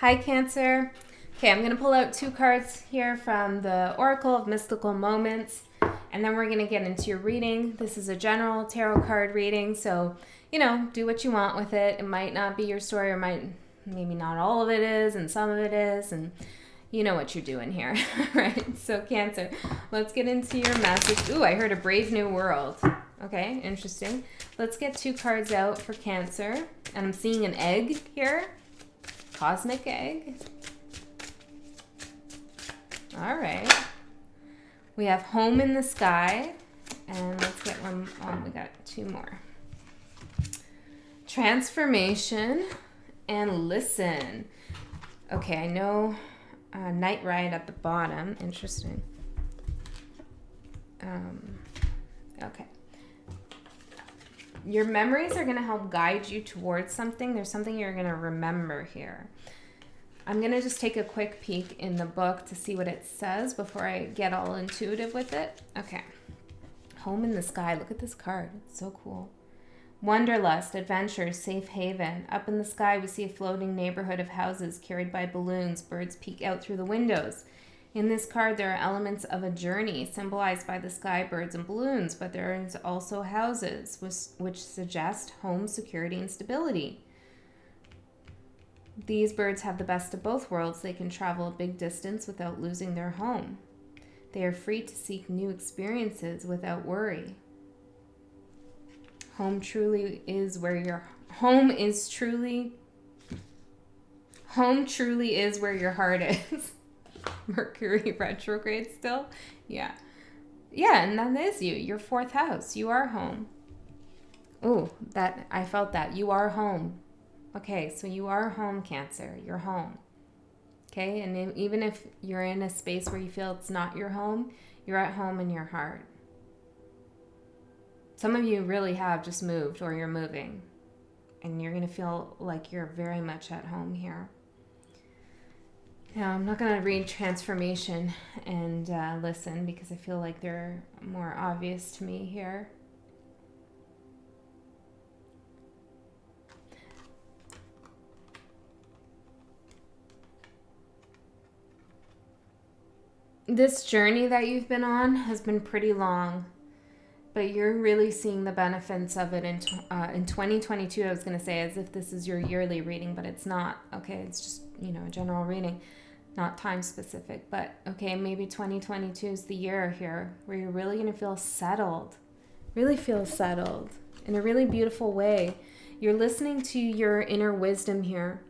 Hi, Cancer. Okay, I'm going to pull out 2 cards here from the Oracle of Mystical Moments, and then we're going to get into your reading. This is a general tarot card reading, so, do what you want with it. It might not be your story, or maybe not all of it is, and some of it is, and you know what you're doing here, right? So, Cancer, let's get into your message. Ooh, I heard a brave new world. Okay, interesting. Let's get 2 cards out for Cancer, and I'm seeing an egg here. Cosmic egg. All right. We have home in the sky. And let's get one. Oh, we got 2 more. Transformation and listen. Okay, I know night ride at the bottom. Interesting. Okay. Your memories are going to help guide you towards something. There's something you're going to remember here. I'm going to just take a quick peek in the book to see what it says before I get all intuitive with it. Okay. Home in the sky. Look at this card. It's so cool. Wanderlust, adventure, safe haven. Up in the sky, we see a floating neighborhood of houses carried by balloons. Birds peek out through the windows. In this card, there are elements of a journey symbolized by the sky, birds, and balloons, but there is also houses, which suggest home, security, and stability. These birds have the best of both worlds. They can travel a big distance without losing their home. They are free to seek new experiences without worry. Home truly is where your home truly is where your heart is. Mercury retrograde still? Yeah. Yeah, and that is you. Your 4th house. You are home. Ooh, I felt that. You are home. Okay, so you are home, Cancer. You're home. Okay, and even if you're in a space where you feel it's not your home, you're at home in your heart. Some of you really have just moved, or you're moving, and you're going to feel like you're very much at home here. Now, I'm not going to read transformation and listen because I feel like they're more obvious to me here. This journey that you've been on has been pretty long, but you're really seeing the benefits of it in 2022. I was going to say as if this is your yearly reading, but it's not. Okay, it's just, a general reading, not time specific. But okay, maybe 2022 is the year here where you're really going to feel settled in a really beautiful way. You're listening to your inner wisdom here.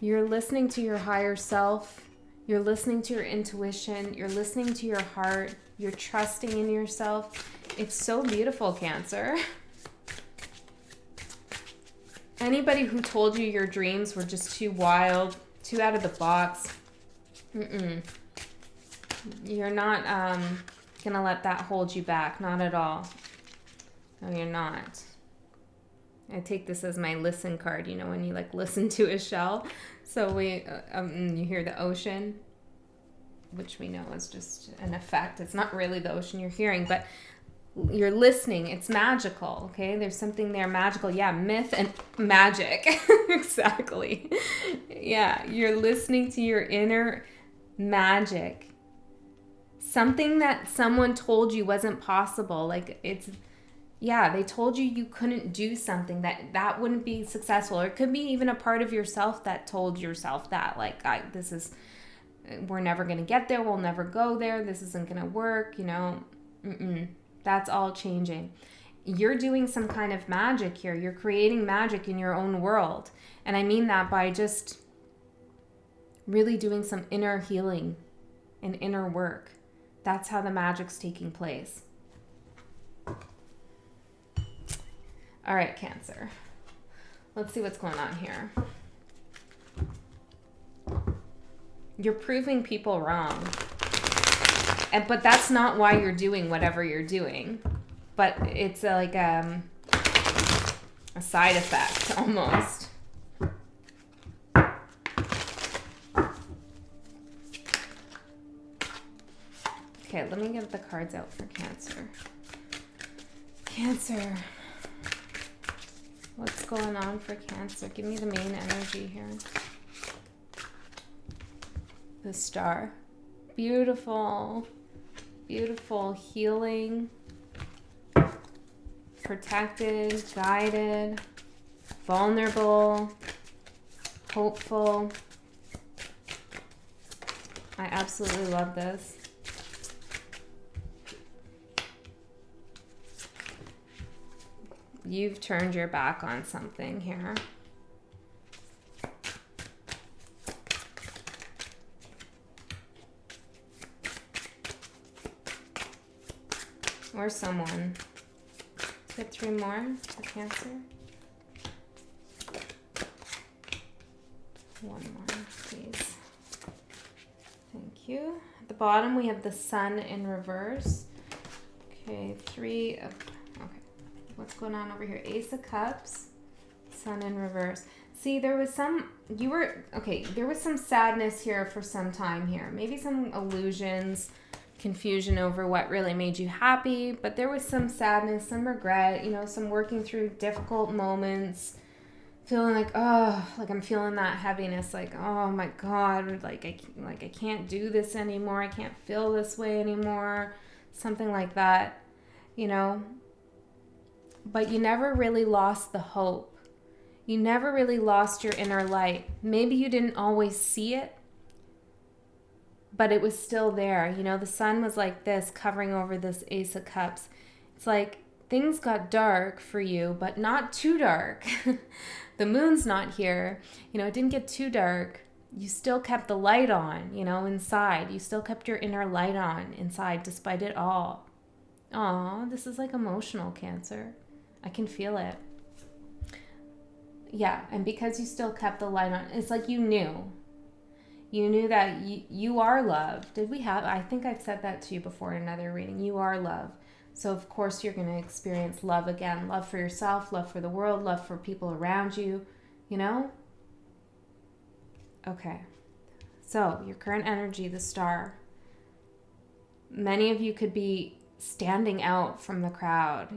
You're listening to your higher self. You're listening to your intuition. You're listening to your heart. You're trusting in yourself. It's so beautiful, Cancer. Anybody who told you your dreams were just too wild, too out of the box, you're not going to let that hold you back. Not at all. No, you're not. I take this as my listen card, when you listen to a shell. So you hear the ocean, which we know is just an effect. It's not really the ocean you're hearing, but you're listening. It's magical, okay? There's something there magical. Yeah, myth and magic. Exactly. Yeah, you're listening to your inner magic. Something that someone told you wasn't possible. They told you couldn't do something, that wouldn't be successful. Or it could be even a part of yourself that told yourself that, we're never going to get there. We'll never go there. This isn't going to work, That's all changing. You're doing some kind of magic here. You're creating magic in your own world. And I mean that by just really doing some inner healing and inner work. That's how the magic's taking place. All right, Cancer. Let's see what's going on here. You're proving people wrong. But that's not why you're doing whatever you're doing. But it's a side effect, almost. Okay, let me get the cards out for Cancer. Cancer. What's going on for Cancer? Give me the main energy here. The Star. Beautiful, beautiful, healing, protected, guided, vulnerable, hopeful. I absolutely love this. You've turned your back on something here. Or someone. Let's get 3 more for Cancer. 1 more, please. Thank you. At the bottom, we have the Sun in reverse. Okay, 3 of... Okay, what's going on over here? Ace of Cups, Sun in reverse. See, there was some... there was some sadness here for some time here. Maybe some illusions, confusion over what really made you happy, but there was some sadness, some regret, some working through difficult moments, feeling like, I'm feeling that heaviness, like, oh my God, I can't do this anymore, I can't feel this way anymore, something like that, but you never really lost the hope. You never really lost your inner light. Maybe you didn't always see it, but it was still there. The sun was like this, covering over this Ace of Cups. It's like things got dark for you, but not too dark. The moon's not here. It didn't get too dark. You still kept the light on, inside. You still kept your inner light on inside despite it all. Aw, this is like emotional, Cancer. I can feel it. Yeah, and because you still kept the light on, it's like you knew. You knew that you are love. I think I've said that to you before in another reading. You are love. So of course you're going to experience love again. Love for yourself, love for the world, love for people around you, Okay. So your current energy, the Star. Many of you could be standing out from the crowd,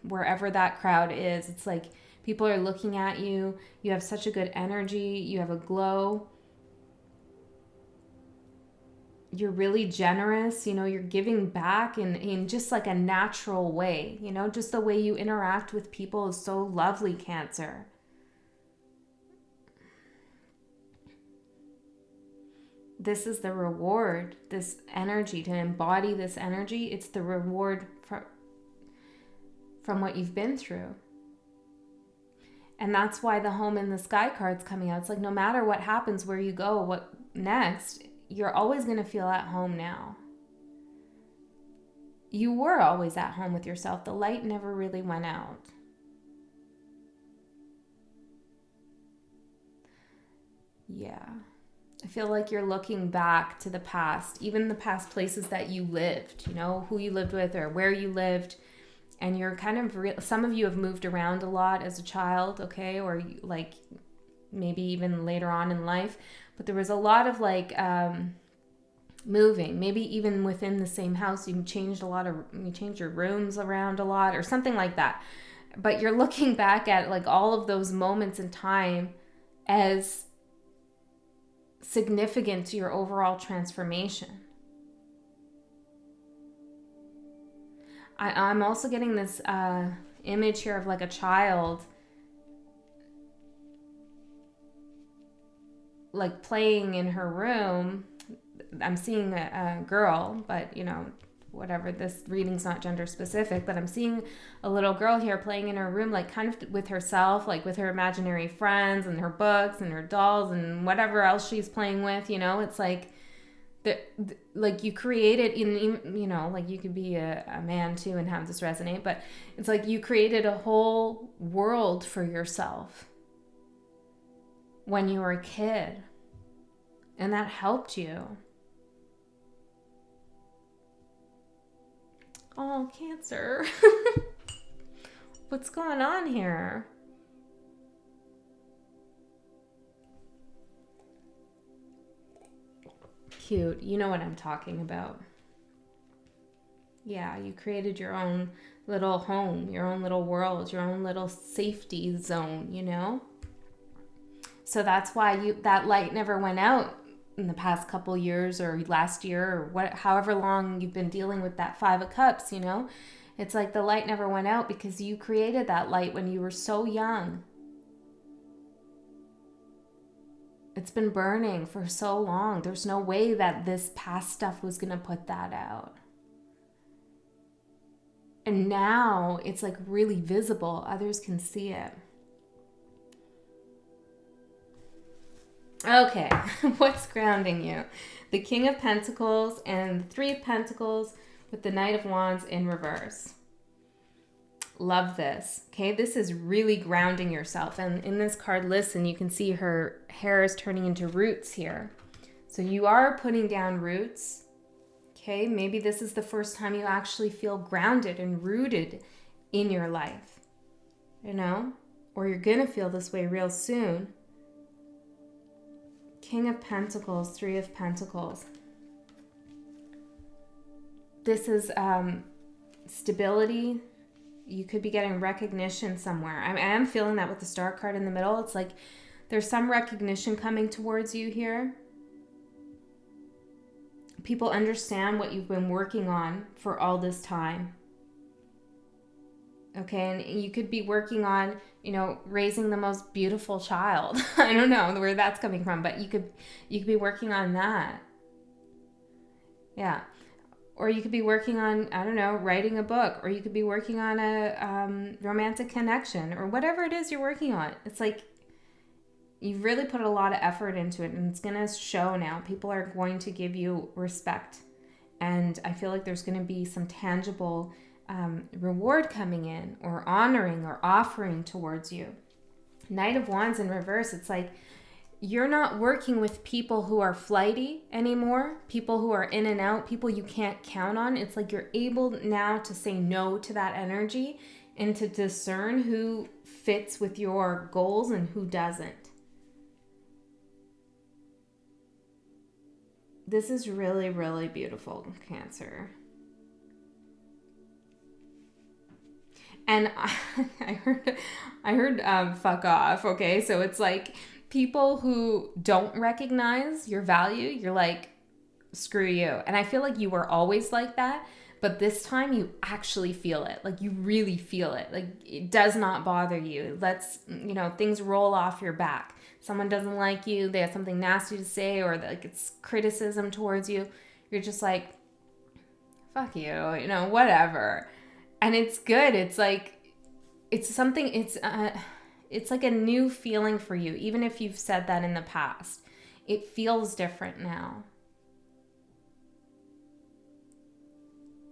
wherever that crowd is. It's like people are looking at you. You have such a good energy. You have a glow. You're really generous, you're giving back in just like a natural way, just the way you interact with people is so lovely, Cancer. This is the reward, this energy, to embody this energy, it's the reward from what you've been through. And that's why the Home in the Sky card's coming out. It's like no matter what happens, where you go, what next, you're always going to feel at home now. You were always at home with yourself. The light never really went out. Yeah. I feel like you're looking back to the past, even the past places that you lived, who you lived with or where you lived. And you're kind of, some of you have moved around a lot as a child, okay? Or like maybe even later on in life. But there was a lot of moving, maybe even within the same house. You changed your rooms around a lot or something like that. But you're looking back at like all of those moments in time as significant to your overall transformation. I'm also getting this image here of like a child like playing in her room. I'm seeing a girl, but whatever, this reading's not gender specific, but I'm seeing a little girl here playing in her room, like kind of with herself, like with her imaginary friends and her books and her dolls and whatever else she's playing with, it's like like you created like you could be a man too and have this resonate, but it's like you created a whole world for yourself when you were a kid, and that helped you. Oh, Cancer. What's going on here? Cute. You know what I'm talking about. Yeah, you created your own little home, your own little world, your own little safety zone, So that's why that light never went out in the past couple years or last year or however long you've been dealing with that Five of Cups, you know? It's like the light never went out because you created that light when you were so young. It's been burning for so long. There's no way that this past stuff was going to put that out. And now it's like really visible. Others can see it. Okay, what's grounding you? The King of Pentacles and the Three of Pentacles with the Knight of Wands in reverse. Love this. Okay, this is really grounding yourself. And in this card, listen, you can see her hair is turning into roots here. So you are putting down roots. Okay, maybe this is the first time you actually feel grounded and rooted in your life. You know, or you're going to feel this way real soon. King of Pentacles, Three of Pentacles. This is stability. You could be getting recognition somewhere. I am feeling that with the Star card in the middle. It's like there's some recognition coming towards you here. People understand what you've been working on for all this time. Okay, and you could be working on, you know, raising the most beautiful child. I don't know where that's coming from, but you could be working on that. Yeah. Or you could be working on, I don't know, writing a book, or you could be working on a romantic connection, or whatever it is you're working on. It's like you've really put a lot of effort into it, and it's going to show now. People are going to give you respect, and I feel like there's going to be some tangible reward coming in, or honoring or offering towards you. Knight of Wands in reverse, it's like you're not working with people who are flighty anymore, people who are in and out, people you can't count on. It's like you're able now to say no to that energy and to discern who fits with your goals and who doesn't. This is really, really beautiful, Cancer. And I heard fuck off, okay? So it's like people who don't recognize your value, you're like, screw you. And I feel like you were always like that, but this time you actually feel it. Like you really feel it. Like it does not bother you. Things roll off your back. Someone doesn't like you, they have something nasty to say, or like it's criticism towards you. You're just like, fuck you, whatever. And it's good. It's like, it's something, it's like a new feeling for you. Even if you've said that in the past, it feels different now.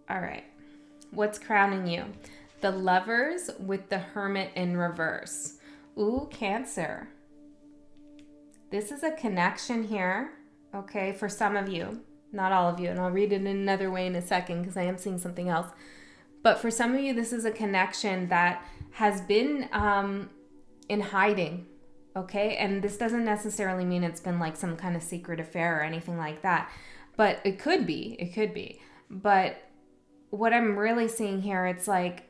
All right. What's crowning you? The Lovers with the Hermit in reverse. Ooh, Cancer. This is a connection here, okay, for some of you, not all of you. And I'll read it in another way in a second because I am seeing something else. But for some of you, this is a connection that has been in hiding, okay? And this doesn't necessarily mean it's been like some kind of secret affair or anything like that. But it could be. But what I'm really seeing here, it's like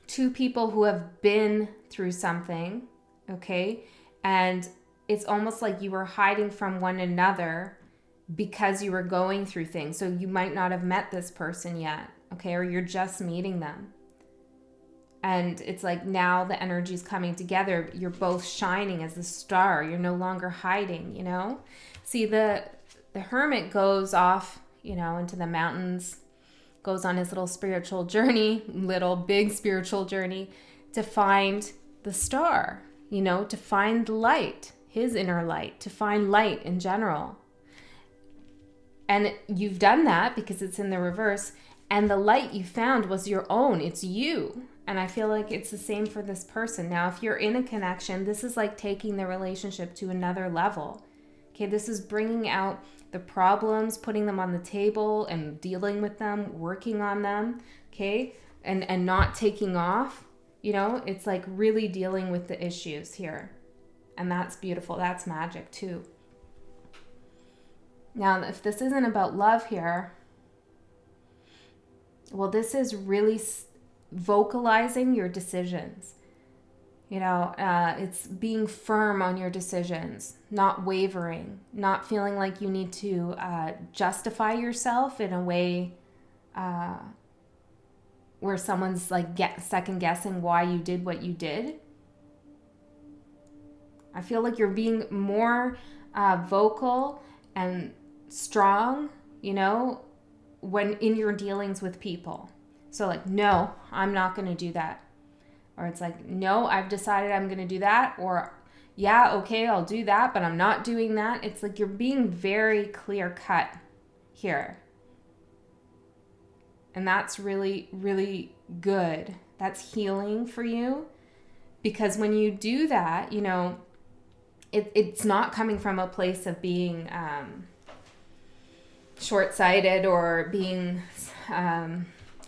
two people who have been through something, okay? And it's almost like you were hiding from one another because you were going through things. So you might not have met this person yet, okay? Or you're just meeting them. And it's like now the energy's coming together. You're both shining as a star. You're no longer hiding, See, the hermit goes off, into the mountains, goes on his little spiritual journey, big spiritual journey to find the star, to find light, his inner light, to find light in general. And you've done that because it's in the reverse. And the light you found was your own. It's you. And I feel like it's the same for this person. Now, if you're in a connection, this is like taking the relationship to another level. Okay, this is bringing out the problems, putting them on the table and dealing with them, working on them, okay? And not taking off, It's like really dealing with the issues here. And that's beautiful. That's magic too. Now, if this isn't about love here, well, this is really vocalizing your decisions. It's being firm on your decisions, not wavering, not feeling like you need to justify yourself in a way where someone's like second guessing why you did what you did. I feel like you're being more vocal and strong, when in your dealings with people. So like, no, I'm not going to do that. Or it's like, no, I've decided I'm going to do that. Or, yeah, okay, I'll do that, but I'm not doing that. It's like you're being very clear cut here. And that's really, really good. That's healing for you. Because when you do that, it's not coming from a place of being short-sighted or being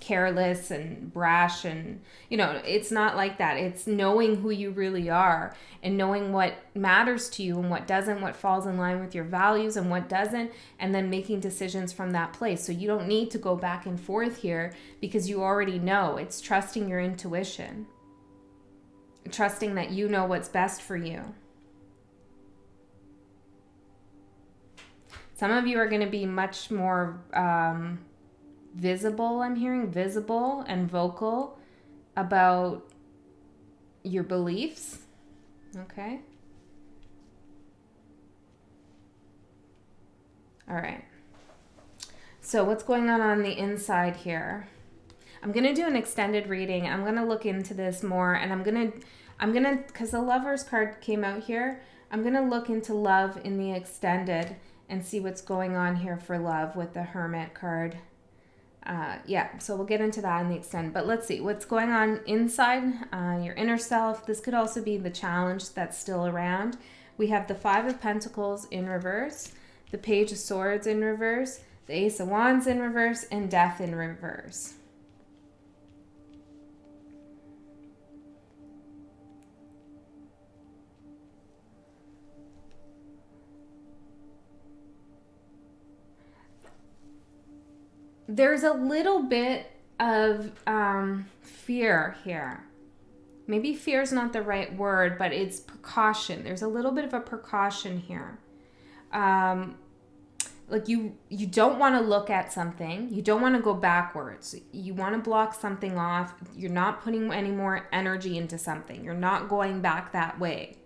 careless and brash, and it's not like that. It's knowing who you really are and knowing what matters to you and what doesn't, what falls in line with your values and what doesn't, and then making decisions from that place. So you don't need to go back and forth here because you already know. It's trusting your intuition, trusting that you know what's best for you. Some of you are going to be much more visible, I'm hearing, visible and vocal about your beliefs. Okay. All right. So what's going on the inside here? I'm going to do an extended reading. I'm going to look into this more, and I'm going to, because the Lover's card came out here, I'm going to look into love in the extended and see what's going on here for love with the Hermit card. So we'll get into that in the extend. But let's see what's going on inside your inner self. This could also be the challenge that's still around. We have the Five of Pentacles in reverse, the Page of Swords in reverse, the Ace of Wands in reverse, and Death in reverse. There's a little bit of fear here. Maybe fear is not the right word, but it's precaution. There's a little bit of a precaution here. Like you don't want to look at something. You don't want to go backwards. You want to block something off. You're not putting any more energy into something. You're not going back that way.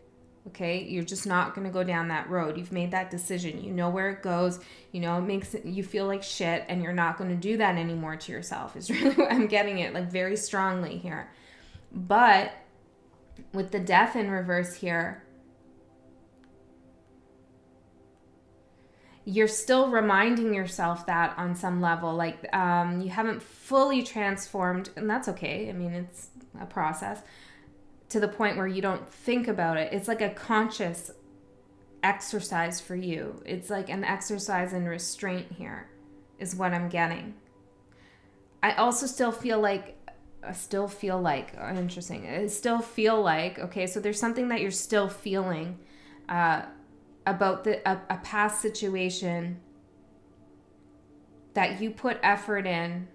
Okay, you're just not going to go down that road. You've made that decision. You know where it goes. It makes you feel like shit, and you're not going to do that anymore to yourself. Is really what I'm getting it, like very strongly here. But with the Death in reverse here, you're still reminding yourself that on some level, like you haven't fully transformed, and that's okay. I mean, it's a process. To the point where you don't think about it. It's like a conscious exercise for you. It's like an exercise in restraint here is what I'm getting. I also still feel like, interesting. I still feel like, okay, so there's something that you're still feeling about a past situation that you put effort in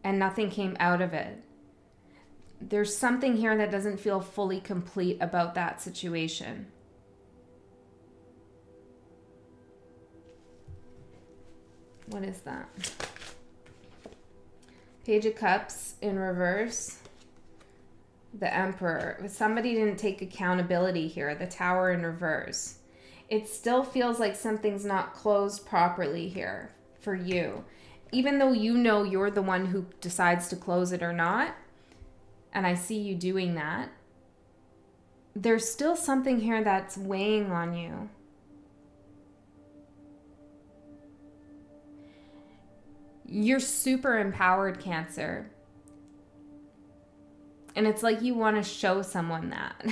and nothing came out of it. There's something here that doesn't feel fully complete about that situation. What is that? Page of Cups in reverse. The Emperor. Somebody didn't take accountability here. The Tower in reverse. It still feels like something's not closed properly here for you. Even though you're the one who decides to close it or not, and I see you doing that, there's still something here that's weighing on you. You're super empowered, Cancer. And it's like you want to show someone that.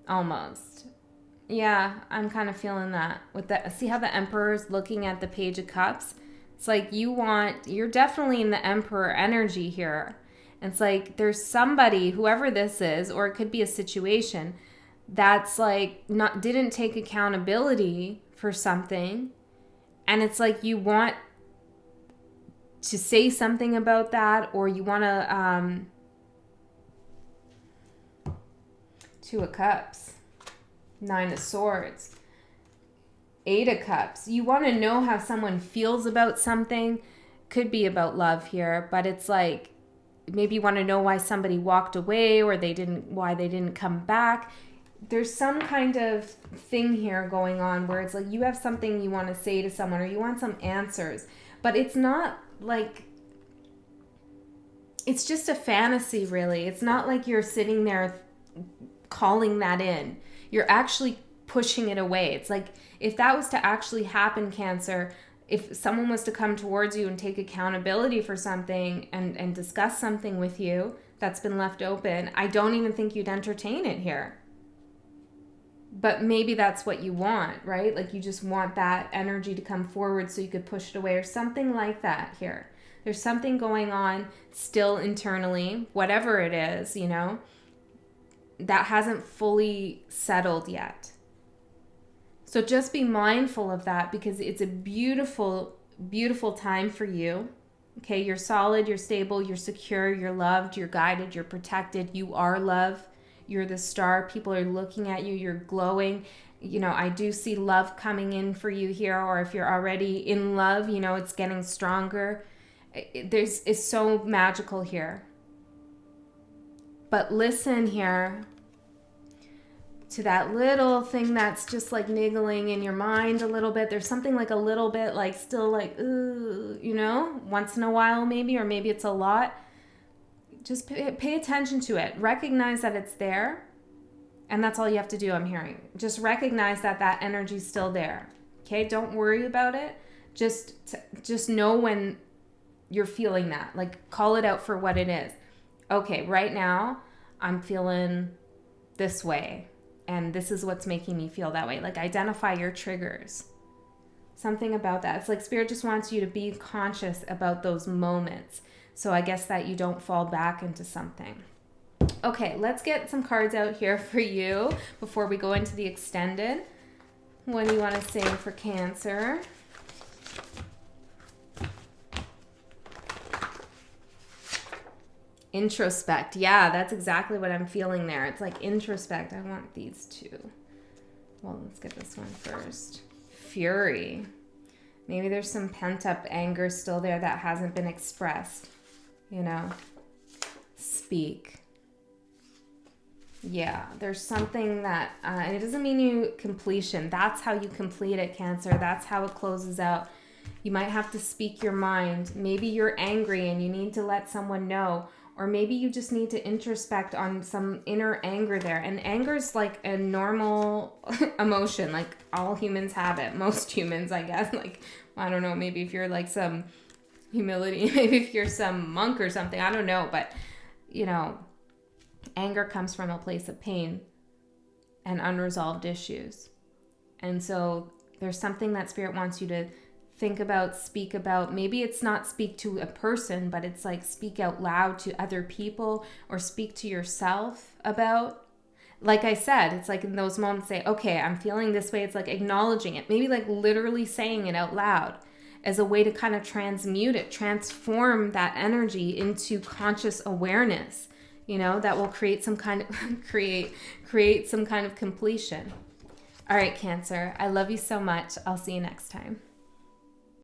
Almost. Yeah, I'm kind of feeling that. See how the Emperor is looking at the Page of Cups? It's like you're definitely in the Emperor energy here. It's like there's somebody, whoever this is, or it could be a situation that's like didn't take accountability for something, and it's like you want to say something about that, or you want to Two of Cups, Nine of Swords, Eight of Cups. You want to know how someone feels about something. Could be about love here, but it's like maybe you want to know why somebody walked away or why they didn't come back. There's some kind of thing here going on where it's like you have something you want to say to someone or you want some answers, but it's not like, it's just a fantasy really. It's not like you're sitting there calling that in. You're actually pushing it away. It's like if that was to actually happen, Cancer, if someone was to come towards you and take accountability for something and discuss something with you that's been left open, I don't even think you'd entertain it here. But maybe that's what you want, right? Like you just want that energy to come forward so you could push it away or something like that here. There's something going on still internally, whatever it is, you know, that hasn't fully settled yet. So just be mindful of that because it's a beautiful, beautiful time for you. Okay, you're solid, you're stable, you're secure, you're loved, you're guided, you're protected, you are love. You're the star. People are looking at you, you're glowing. You know, I do see love coming in for you here, or if you're already in love, you know, it's getting stronger. It's so magical here. But listen here to that little thing that's just like niggling in your mind a little bit. There's something like a little bit like still like, ooh, you know, once in a while maybe, or maybe it's a lot. Just pay attention to it. Recognize that it's there. And that's all you have to do, I'm hearing. Just recognize that that energy's still there. Okay, don't worry about it. Just know when you're feeling that. Like call it out for what it is. Okay, right now I'm feeling this way. And this is what's making me feel that way. Like identify your triggers. Something about that. It's like Spirit just wants you to be conscious about those moments. So I guess that you don't fall back into something. Okay, let's get some cards out here for you before we go into the extended. What do you want to say for Cancer? Introspect. Yeah, that's exactly what I'm feeling there. It's like introspect. I want these two. Well, let's get this one first. Fury. Maybe there's some pent-up anger still there that hasn't been expressed. You know, speak. Yeah, there's something that, and it doesn't mean you completion. That's how you complete it, Cancer. That's how it closes out. You might have to speak your mind. Maybe you're angry and you need to let someone know. Or maybe you just need to introspect on some inner anger there. And anger is like a normal emotion. Like all humans have it. Most humans, I guess. Like, I don't know, maybe if you're like some humility, maybe if you're some monk or something, I don't know. But, you know, anger comes from a place of pain and unresolved issues. And so there's something that Spirit wants you to think about, speak about. Maybe it's not speak to a person, but it's like speak out loud to other people or speak to yourself about. Like I said, it's like in those moments say, okay, I'm feeling this way. It's like acknowledging it, maybe like literally saying it out loud as a way to kind of transmute it, transform that energy into conscious awareness, you know, that will create some kind of, create some kind of completion. All right, Cancer, I love you so much. I'll see you next time.